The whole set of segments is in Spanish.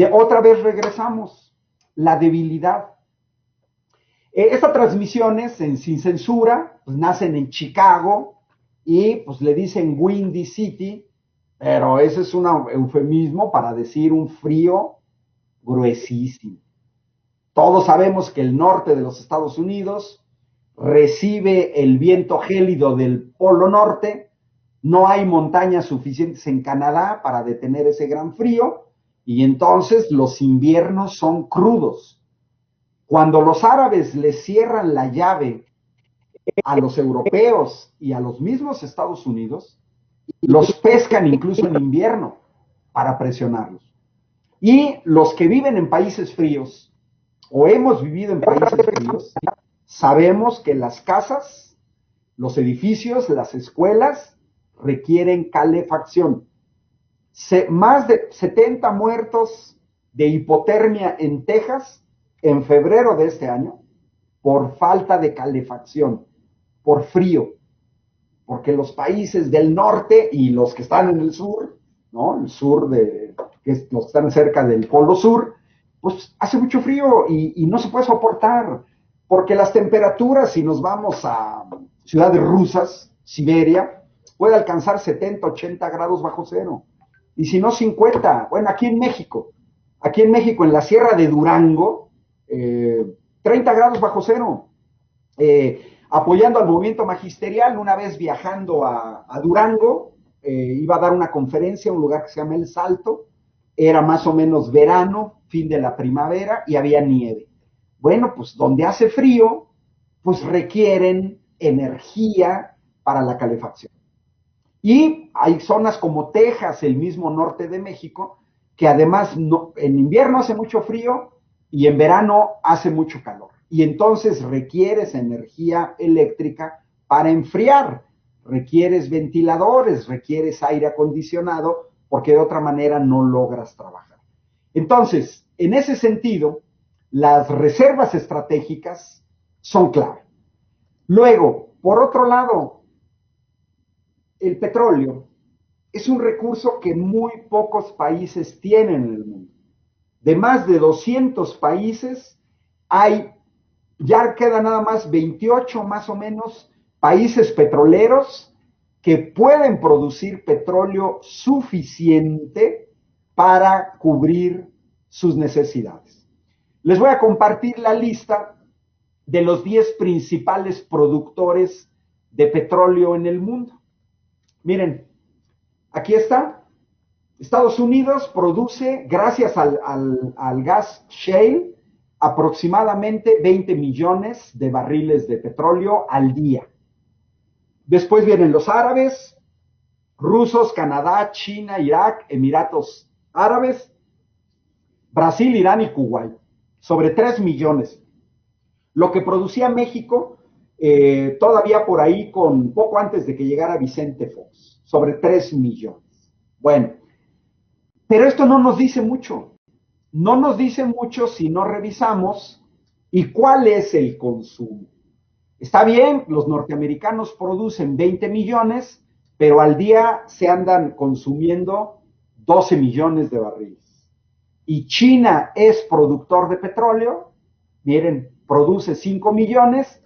otra vez regresamos, la debilidad. Estas transmisiones sin censura, pues nacen en Chicago y pues le dicen Windy City, pero ese es un eufemismo para decir un frío gruesísimo. Todos sabemos que el norte de los Estados Unidos recibe el viento gélido del Polo Norte, no hay montañas suficientes en Canadá para detener ese gran frío, y entonces los inviernos son crudos. Cuando los árabes les cierran la llave a los europeos y a los mismos Estados Unidos, los pescan incluso en invierno para presionarlos. Y los que viven en países fríos, o hemos vivido en países fríos, sabemos que las casas, los edificios, las escuelas requieren calefacción. Más de 70 muertos de hipotermia en Texas en febrero de este año por falta de calefacción, por frío, porque los países del norte y los que están en el sur, ¿no? El sur que los que están cerca del Polo Sur, pues hace mucho frío y no se puede soportar, porque las temperaturas, si nos vamos a ciudades rusas, Siberia, puede alcanzar 70, 80 grados bajo cero, y si no 50. Bueno, aquí en México, en la Sierra de Durango, 30 grados bajo cero. Apoyando al movimiento magisterial, una vez viajando a Durango, iba a dar una conferencia a un lugar que se llama El Salto, era más o menos verano, fin de la primavera, y había nieve. Bueno, pues donde hace frío, pues requieren energía para la calefacción. Y hay zonas como Texas, el mismo norte de México, que además en invierno hace mucho frío y en verano hace mucho calor. Y entonces requieres energía eléctrica para enfriar, requieres ventiladores, requieres aire acondicionado, porque de otra manera no logras trabajar. Entonces, en ese sentido, las reservas estratégicas son clave. Luego, por otro lado, el petróleo es un recurso que muy pocos países tienen en el mundo. De más de 200 países, ya quedan nada más 28 más o menos países petroleros que pueden producir petróleo suficiente para cubrir sus necesidades. Les voy a compartir la lista de los 10 principales productores de petróleo en el mundo. Miren, aquí está. Estados Unidos produce, gracias al gas shale, aproximadamente 20 millones de barriles de petróleo al día. Después vienen los árabes, rusos, Canadá, China, Irak, Emiratos Árabes, Brasil, Irán y Kuwait, sobre 3 millones. Lo que producía México, todavía por ahí, poco antes de que llegara Vicente Fox, sobre 3 millones. Bueno, pero esto no nos dice mucho. No nos dice mucho si no revisamos y cuál es el consumo. Está bien, los norteamericanos producen 20 millones, pero al día se andan consumiendo 12 millones de barriles. Y China es productor de petróleo, miren, produce 5 millones,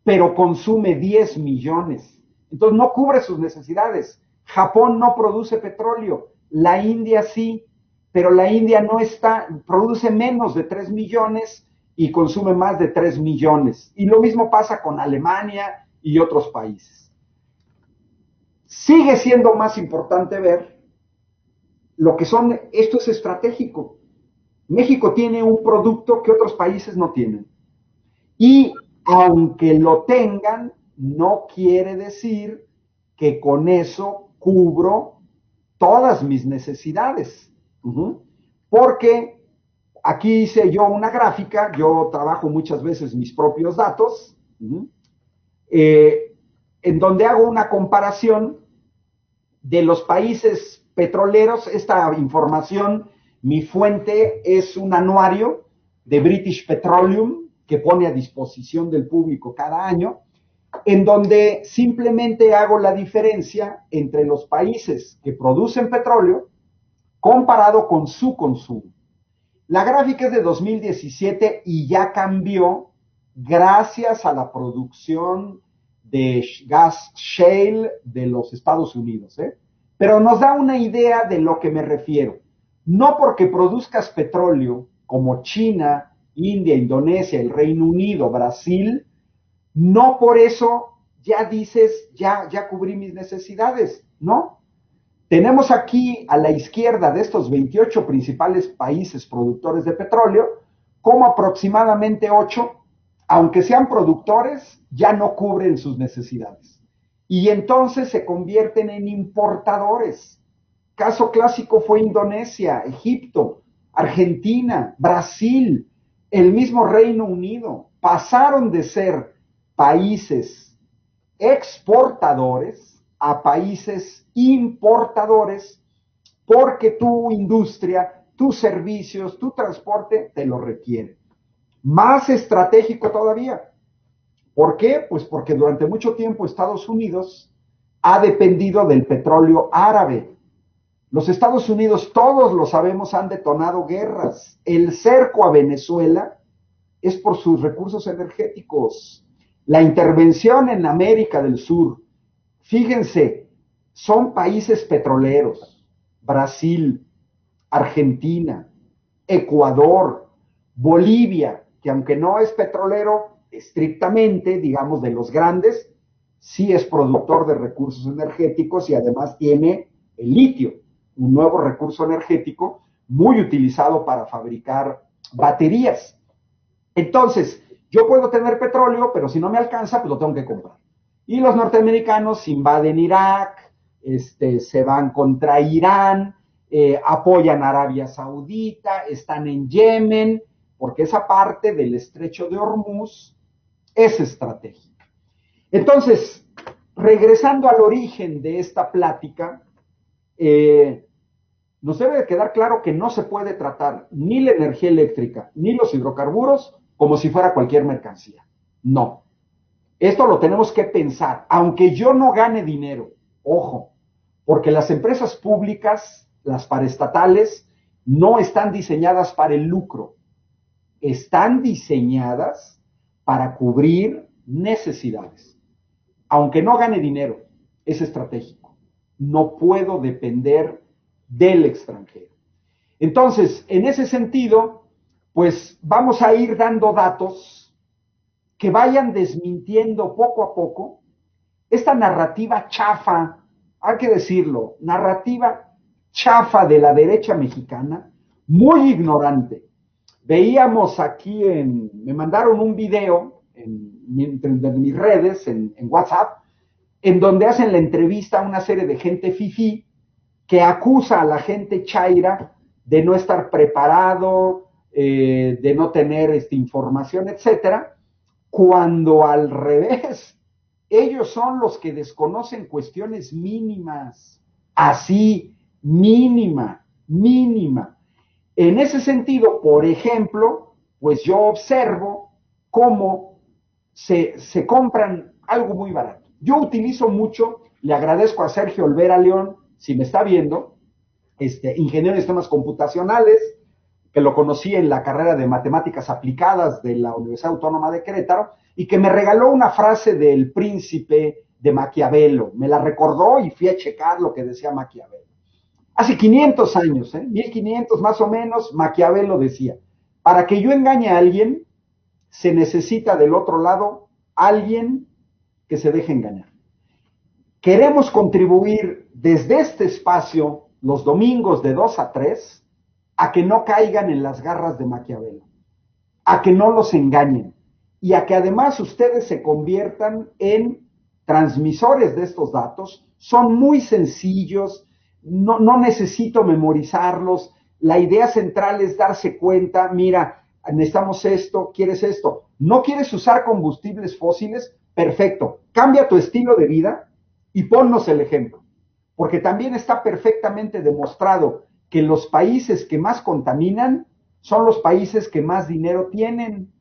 pero consume 10 millones. Entonces no cubre sus necesidades. Japón no produce petróleo, la India sí, pero la India produce menos de 3 millones y consume más de 3 millones. Y lo mismo pasa con Alemania y otros países. Sigue siendo más importante ver esto es estratégico. México tiene un producto que otros países no tienen. Y aunque lo tengan, no quiere decir que con eso cubro todas mis necesidades. Porque aquí hice yo una gráfica, yo trabajo muchas veces mis propios datos, en donde hago una comparación de los países petroleros. Esta información, mi fuente es un anuario de British Petroleum que pone a disposición del público cada año, en donde simplemente hago la diferencia entre los países que producen petróleo comparado con su consumo. La gráfica es de 2017 y ya cambió gracias a la producción de gas shale de los Estados Unidos, ¿eh? Pero nos da una idea de lo que me refiero. No porque produzcas petróleo como China, India, Indonesia, el Reino Unido, Brasil, no por eso ya dices, ya cubrí mis necesidades, ¿no? Tenemos aquí a la izquierda de estos 28 principales países productores de petróleo, como aproximadamente 8, aunque sean productores, ya no cubren sus necesidades. Y entonces se convierten en importadores. Caso clásico fue Indonesia, Egipto, Argentina, Brasil, el mismo Reino Unido. Pasaron de ser países exportadores a países importadores porque tu industria, tus servicios, tu transporte te lo requiere. Más estratégico todavía. ¿Por qué? Pues porque durante mucho tiempo Estados Unidos ha dependido del petróleo árabe. Los Estados Unidos, todos lo sabemos, han detonado guerras. El cerco a Venezuela es por sus recursos energéticos. La intervención en América del Sur, fíjense, son países petroleros. Brasil, Argentina, Ecuador, Bolivia, que aunque no es petrolero estrictamente, digamos, de los grandes, sí es productor de recursos energéticos y además tiene el litio, un nuevo recurso energético muy utilizado para fabricar baterías. Entonces, yo puedo tener petróleo, pero si no me alcanza, pues lo tengo que comprar. Y los norteamericanos invaden Irak, se van contra Irán, apoyan a Arabia Saudita, están en Yemen, porque esa parte del estrecho de Hormuz es estratégica. Entonces, regresando al origen de esta plática, nos debe de quedar claro que no se puede tratar ni la energía eléctrica ni los hidrocarburos como si fuera cualquier mercancía. No. Esto lo tenemos que pensar, aunque yo no gane dinero, ojo, porque las empresas públicas, las paraestatales, no están diseñadas para el lucro, están diseñadas para cubrir necesidades. Aunque no gane dinero, es estratégico. No puedo depender del extranjero. Entonces, en ese sentido, pues vamos a ir dando datos que vayan desmintiendo poco a poco esta narrativa chafa, hay que decirlo, narrativa chafa de la derecha mexicana, muy ignorante. Veíamos aquí me mandaron un video en mis redes, en WhatsApp, en donde hacen la entrevista a una serie de gente fifí que acusa a la gente chaira de no estar preparado, de no tener información, etcétera, cuando al revés, ellos son los que desconocen cuestiones mínimas, así, mínima. En ese sentido, por ejemplo, pues yo observo cómo se compran algo muy barato. Yo utilizo mucho, le agradezco a Sergio Olvera León, si me está viendo, ingeniero en sistemas computacionales, que lo conocí en la carrera de matemáticas aplicadas de la Universidad Autónoma de Querétaro, y que me regaló una frase del Príncipe de Maquiavelo. Me la recordó y fui a checar lo que decía Maquiavelo. Hace 500 años, 1500 más o menos, Maquiavelo decía, para que yo engañe a alguien, se necesita del otro lado alguien que se deje engañar. Queremos contribuir desde este espacio, los domingos de 2 a 3, a que no caigan en las garras de Maquiavelo, a que no los engañen y a que además ustedes se conviertan en transmisores de estos datos. Son muy sencillos, no necesito memorizarlos. La idea central es darse cuenta, mira, necesitamos esto, ¿quieres esto? ¿No quieres usar combustibles fósiles? Perfecto, cambia tu estilo de vida y ponnos el ejemplo, porque también está perfectamente demostrado que los países que más contaminan son los países que más dinero tienen.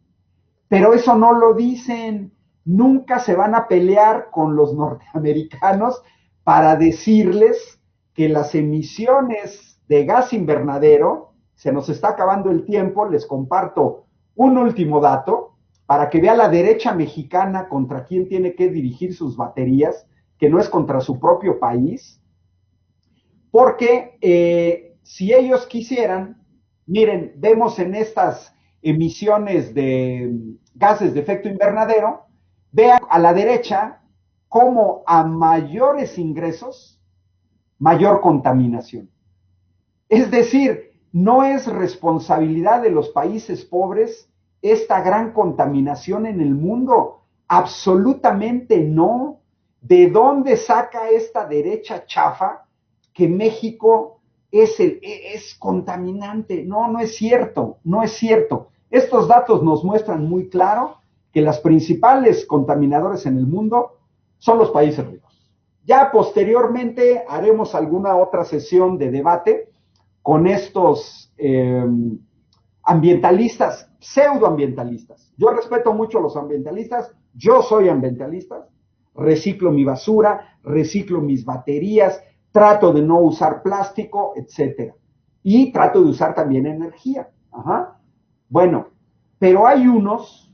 Pero eso no lo dicen. Nunca se van a pelear con los norteamericanos para decirles que las emisiones de gas invernadero se nos está acabando el tiempo, les comparto un último dato para que vea la derecha mexicana contra quién tiene que dirigir sus baterías, que no es contra su propio país, porque si ellos quisieran, miren, vemos en estas emisiones de gases de efecto invernadero, vean a la derecha cómo a mayores ingresos, mayor contaminación. Es decir, no es responsabilidad de los países pobres esta gran contaminación en el mundo. Absolutamente no. ¿De dónde saca esta derecha chafa que México es contaminante? No, no es cierto, no es cierto. Estos datos nos muestran muy claro que las principales contaminadores en el mundo son los países ricos. Ya posteriormente haremos alguna otra sesión de debate con estos ambientalistas, pseudoambientalistas. Yo respeto mucho a los ambientalistas, yo soy ambientalista, reciclo mi basura, reciclo mis baterías, trato de no usar plástico, etcétera. Y trato de usar también energía. Ajá. Bueno, pero hay unos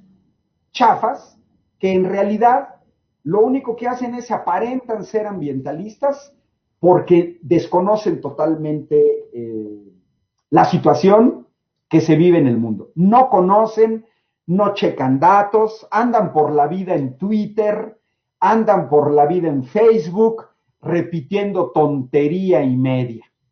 chafas que en realidad lo único que hacen es aparentan ser ambientalistas porque desconocen totalmente la situación que se vive en el mundo. No conocen, no checan datos, andan por la vida en Twitter, andan por la vida en Facebook, repitiendo tontería y media.